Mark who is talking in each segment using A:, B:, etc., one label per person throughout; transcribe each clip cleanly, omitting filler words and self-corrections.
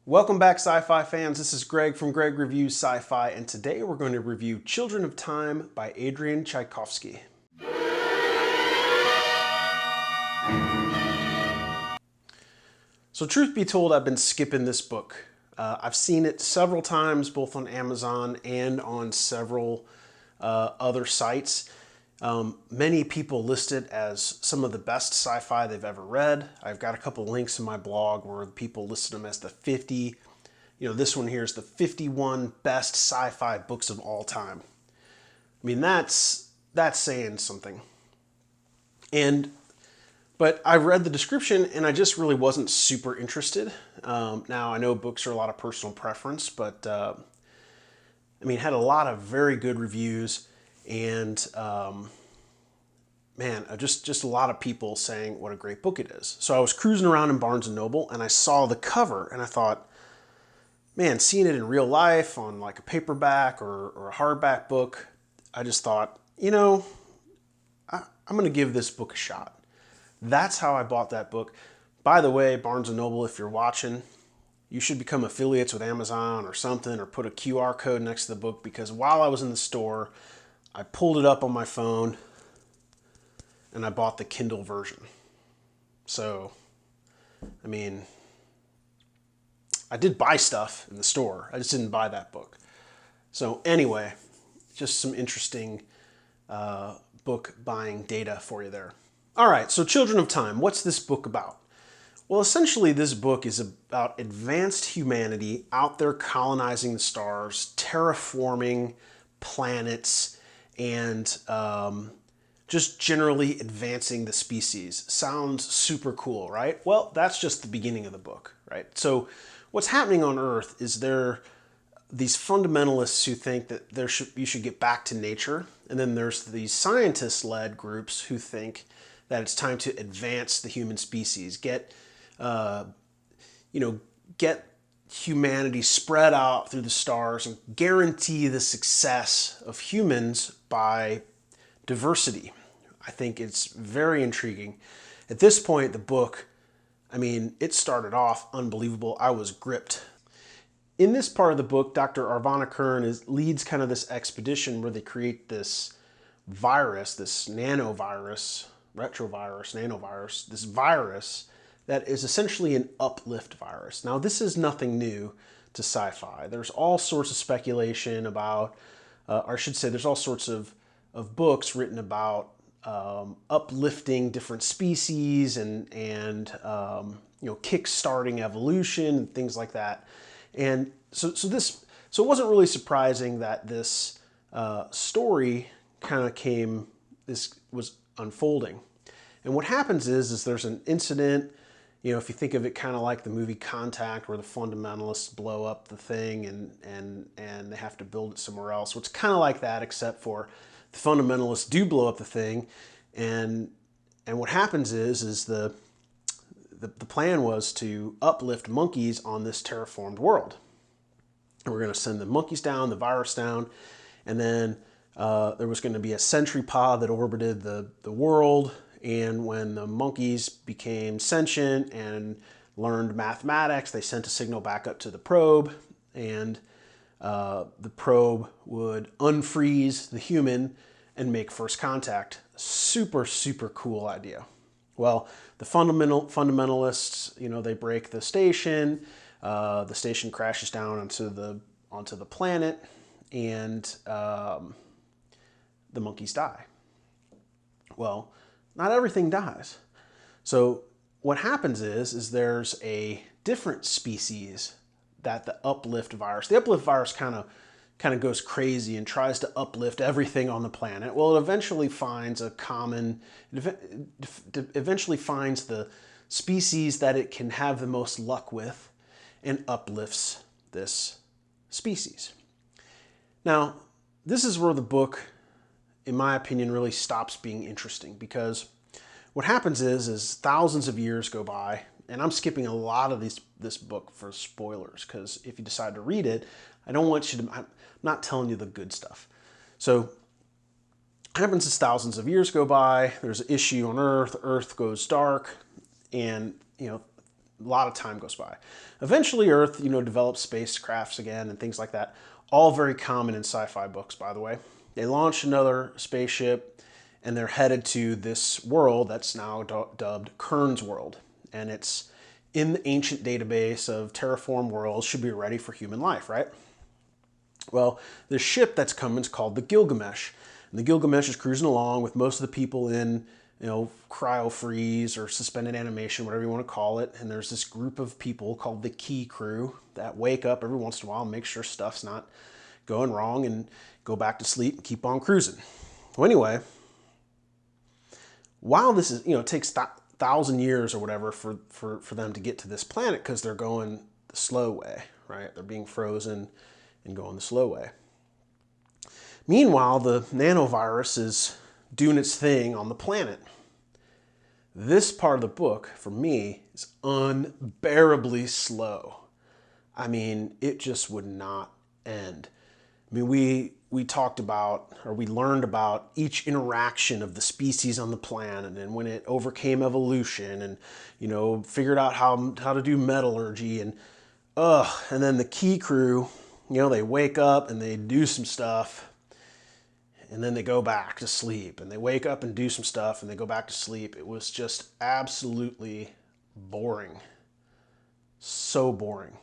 A: Welcome back, sci-fi fans. This is Greg from Greg Reviews Sci-Fi, and today we're going to review Children of Time by Adrian Tchaikovsky. So truth be told, I've been skipping this book. I've seen it several times, both on Amazon and on several other sites. Many people list it as some of the best sci-fi they've ever read. I've got a couple links in my blog where people listed them as the 50. This one here is the 51 best sci-fi books of all time. I mean, that's saying something. But I read the description and I just really wasn't super interested. Now I know books are a lot of personal preference, but it had a lot of very good reviews and just a lot of people saying what a great book it is. So I was cruising around in Barnes & Noble and I saw the cover and I thought, man, seeing it in real life on like a paperback or a hardback book, I just thought, I'm going to give this book a shot. That's how I bought that book. By the way, Barnes & Noble, if you're watching, you should become affiliates with Amazon or something, or put a QR code next to the book, because while I was in the store, I pulled it up on my phone and I bought the Kindle version. So, I did buy stuff in the store. I just didn't buy that book. So anyway, just some interesting book buying data for you there. All right, so Children of Time, what's this book about? Well, essentially this book is about advanced humanity out there colonizing the stars, terraforming planets, and just generally advancing the species. Sounds super cool, right? Well, that's just the beginning of the book, right? So what's happening on Earth is there are these fundamentalists who think that you should get back to nature, and then there's these scientist-led groups who think that it's time to advance the human species, get humanity spread out through the stars and guarantee the success of humans by diversity. I think it's very intriguing. At this point, the book, it started off unbelievable. I was gripped. In this part of the book, Dr. Arvana Kern leads kind of this expedition where they create this virus, this nanovirus, this virus that is essentially an uplift virus. Now, this is nothing new to sci-fi. There's all sorts of speculation about, or I should say, there's all sorts of books written about uplifting different species and kick-starting evolution and things like that. And so it wasn't really surprising that this story this was unfolding. And what happens is there's an incident, if you think of it kind of like the movie Contact, where the fundamentalists blow up the thing and they have to build it somewhere else. Well, it's kind of like that, except for the fundamentalists do blow up the thing, and what happens is the plan was to uplift monkeys on this terraformed world. And we're going to send the monkeys down, the virus down, and then there was going to be a sentry pod that orbited the world. And when the monkeys became sentient and learned mathematics, they sent a signal back up to the probe, and the probe would unfreeze the human and make first contact. Super, super cool idea. Well, the fundamentalists, they break the station crashes down onto the planet, and the monkeys die. Well, not everything dies. So what happens is there's a different species that the uplift virus kind of goes crazy and tries to uplift everything on the planet. Well, it eventually finds the species that it can have the most luck with and uplifts this species. Now, this is where the book, in my opinion, really stops being interesting, because what happens is thousands of years go by, and I'm skipping a lot of this book for spoilers, because if you decide to read it, I'm not telling you the good stuff. So what happens is thousands of years go by, there's an issue on Earth, Earth goes dark, and A lot of time goes by. Eventually Earth, develops spacecrafts again and things like that. All very common in sci-fi books, by the way. They launch another spaceship and they're headed to this world that's now dubbed Kern's World. And it's in the ancient database of terraform worlds, should be ready for human life, right? Well, the ship that's coming is called the Gilgamesh. And the Gilgamesh is cruising along with most of the people in, cryo freeze or suspended animation, whatever you want to call it. And there's this group of people called the Key Crew that wake up every once in a while and make sure stuff's not going wrong and go back to sleep and keep on cruising. Well, anyway, while this is, it takes 1,000 years or whatever for them to get to this planet because they're going the slow way, right? They're being frozen and going the slow way. Meanwhile, the nanovirus is doing its thing on the planet. This part of the book, for me, is unbearably slow. I mean, it just would not end. I mean, we talked about, or we learned about each interaction of the species on the planet and when it overcame evolution and, figured out how to do metallurgy and then the Key Crew, they wake up and they do some stuff and then they go back to sleep and they wake up and do some stuff and they go back to sleep. It was just absolutely boring. So boring.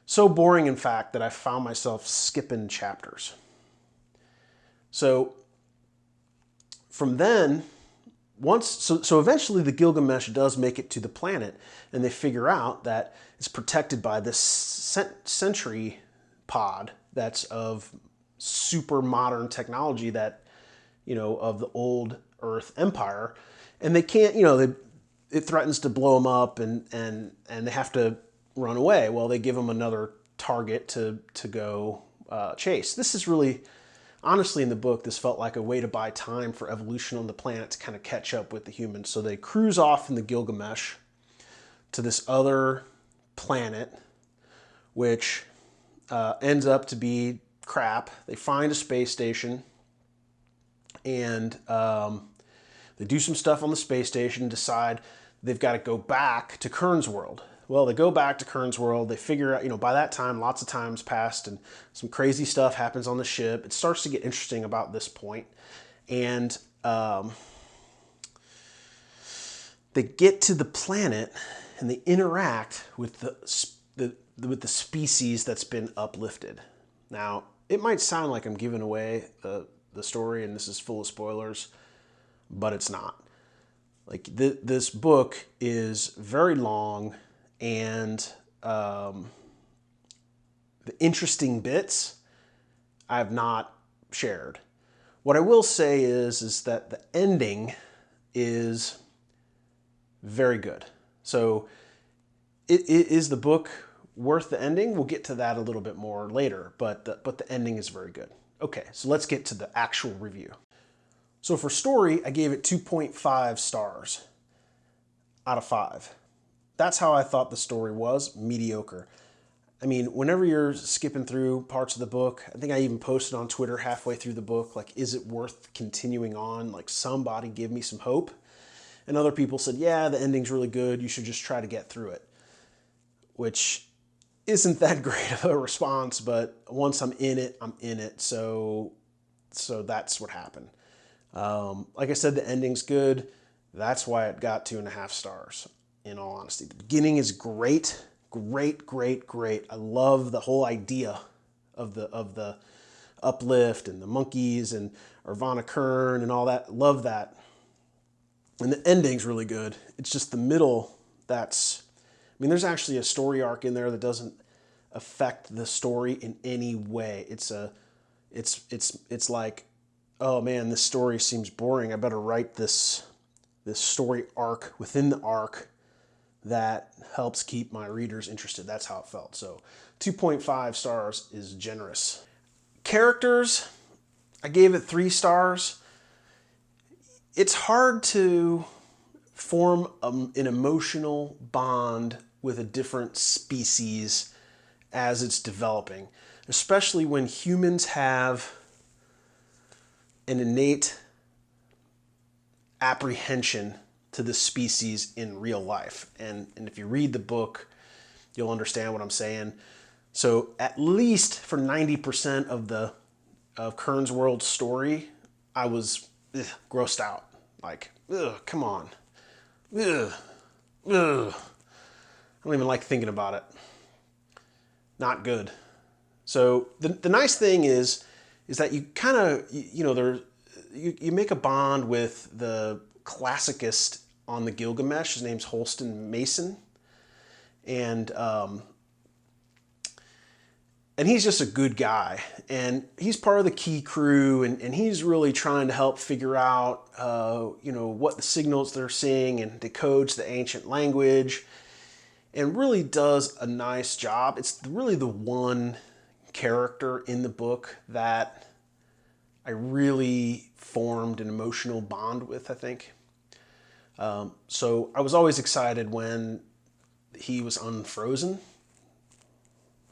A: So boring, in fact, that I found myself skipping chapters. So from then, so eventually the Gilgamesh does make it to the planet and they figure out that it's protected by this sentry pod that's of super modern technology that, of the old Earth Empire. And they can't, it threatens to blow them up and they have to run away. Well, they give them another target to go chase. This is really, honestly, in the book, this felt like a way to buy time for evolution on the planet to kind of catch up with the humans. So they cruise off in the Gilgamesh to this other planet, which ends up to be crap. They find a space station and they do some stuff on the space station, decide they've got to go back to Kern's World. Well, they go back to Kern's World. They figure out, by that time, lots of time's passed and some crazy stuff happens on the ship. It starts to get interesting about this point. And they get to the planet and they interact with the species that's been uplifted. Now, it might sound like I'm giving away the story and this is full of spoilers, but it's not. Like, this book is very long and the interesting bits I have not shared. What I will say is that the ending is very good. So is the book worth the ending? We'll get to that a little bit more later, but the ending is very good. Okay, so let's get to the actual review. So for story, I gave it 2.5 stars out of 5. That's how I thought the story was, mediocre. I mean, whenever you're skipping through parts of the book, I think I even posted on Twitter halfway through the book, like, is it worth continuing on? Like, somebody give me some hope. And other people said, yeah, the ending's really good. You should just try to get through it. Which isn't that great of a response, but once I'm in it, I'm in it. So that's what happened. Like I said, the ending's good. That's why it got 2.5 stars, in all honesty. The beginning is great. Great. I love the whole idea of the uplift and the monkeys and Irvana Kern and all that. Love that. And the ending's really good. It's just the middle that's, I mean, there's actually a story arc in there that doesn't affect the story in any way. It's like, oh man, this story seems boring. I better write this story arc within the arc that helps keep my readers interested. That's how it felt. So 2.5 stars is generous. Characters, I gave it 3 stars. It's hard to form an emotional bond with a different species as it's developing, especially when humans have an innate apprehension to this species in real life. And if you read the book, you'll understand what I'm saying. So at least for 90% of Kern's World story, I was grossed out. Like, come on. I don't even like thinking about it. Not good. So the nice thing is that you kind of, you make a bond with the classicist on the Gilgamesh. His name's Holston Mason. And he's just a good guy. And he's part of the Key crew, and he's really trying to help figure out, what the signals they're seeing, and decodes the ancient language, and really does a nice job. It's really the one character in the book that I really formed an emotional bond with, I think. So I was always excited when he was unfrozen.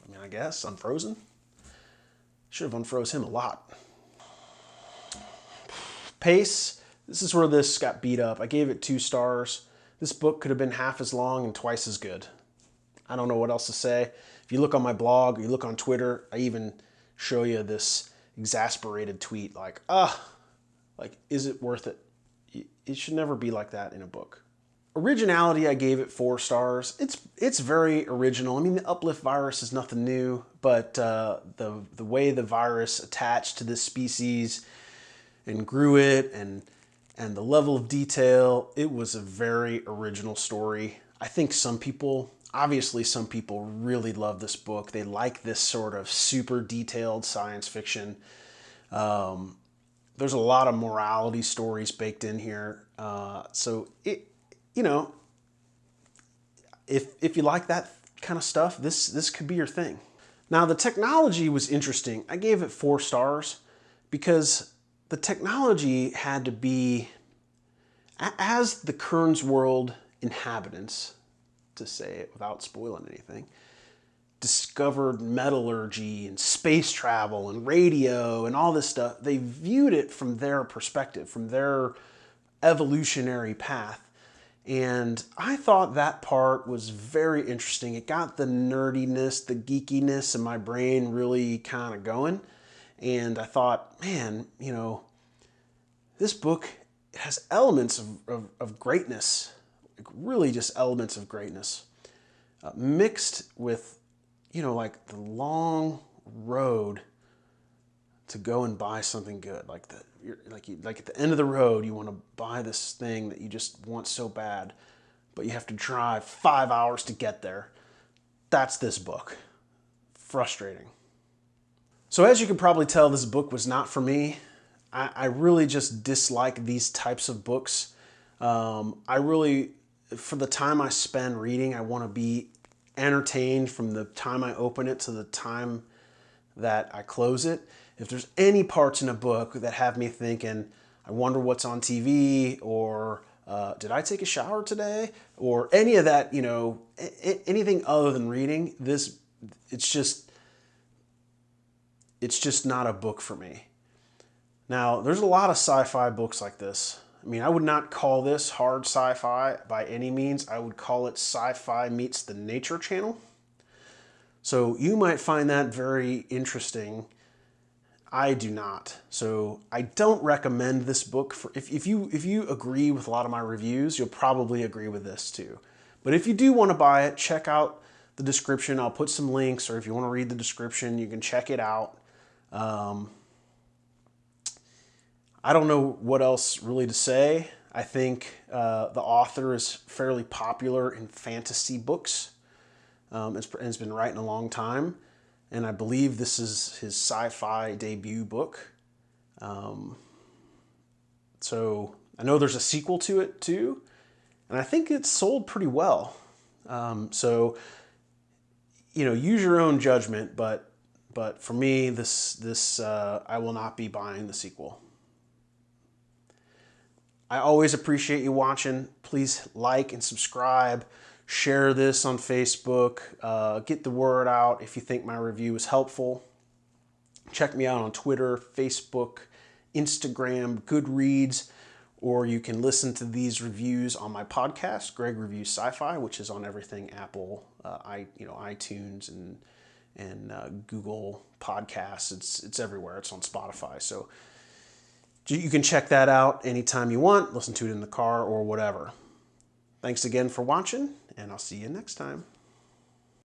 A: I mean, I guess unfrozen. Should have unfroze him a lot. Pace. This is where this got beat up. I gave it 2 stars. This book could have been half as long and twice as good. I don't know what else to say. If you look on my blog or you look on Twitter, I even show you this exasperated tweet like, is it worth it? It should never be like that in a book. Originality, I gave it 4 stars. It's very original. I mean, the uplift virus is nothing new, but the way the virus attached to this species and grew it, and the level of detail, it was a very original story. I think some people really love this book. They like this sort of super detailed science fiction. There's a lot of morality stories baked in here. So if you like that kind of stuff, this could be your thing. Now, the technology was interesting. I gave it 4 stars because the technology had to be, as the Kern's World inhabitants, to say it without spoiling anything, discovered metallurgy and space travel and radio and all this stuff. They viewed it from their perspective, from their evolutionary path. And I thought that part was very interesting. It got the nerdiness, the geekiness in my brain really kind of going. And I thought, man, this book, it has elements of greatness, like really just elements of greatness, mixed with, like the long road to go and buy something good. Like at the end of the road, you want to buy this thing that you just want so bad, but you have to drive 5 hours to get there. That's this book. Frustrating. So as you can probably tell, this book was not for me. I really just dislike these types of books. I really, for the time I spend reading, I want to be entertained from the time I open it to the time that I close it. If there's any parts in a book that have me thinking, I wonder what's on TV, or did I take a shower today, or any of that, anything other than reading, it's just not a book for me. Now, there's a lot of sci-fi books like this. I mean, I would not call this hard sci-fi by any means. I would call it sci-fi meets the Nature Channel. So you might find that very interesting. I do not. So I don't recommend this book. If you agree with a lot of my reviews, you'll probably agree with this too. But if you do want to buy it, check out the description. I'll put some links, or if you want to read the description, you can check it out. I don't know what else really to say. I think the author is fairly popular in fantasy books. It's been writing a long time, and I believe this is his sci-fi debut book. So I know there's a sequel to it too, and I think it's sold pretty well. So use your own judgment, but for me, this I will not be buying the sequel. I always appreciate you watching. Please like and subscribe. Share this on Facebook. Get the word out if you think my review is helpful. Check me out on Twitter, Facebook, Instagram, Goodreads, or you can listen to these reviews on my podcast, Greg Reviews Sci-Fi, which is on everything Apple, iTunes and Google Podcasts. It's everywhere. It's on Spotify. So you can check that out anytime you want. Listen to it in the car or whatever. Thanks again for watching, and I'll see you next time.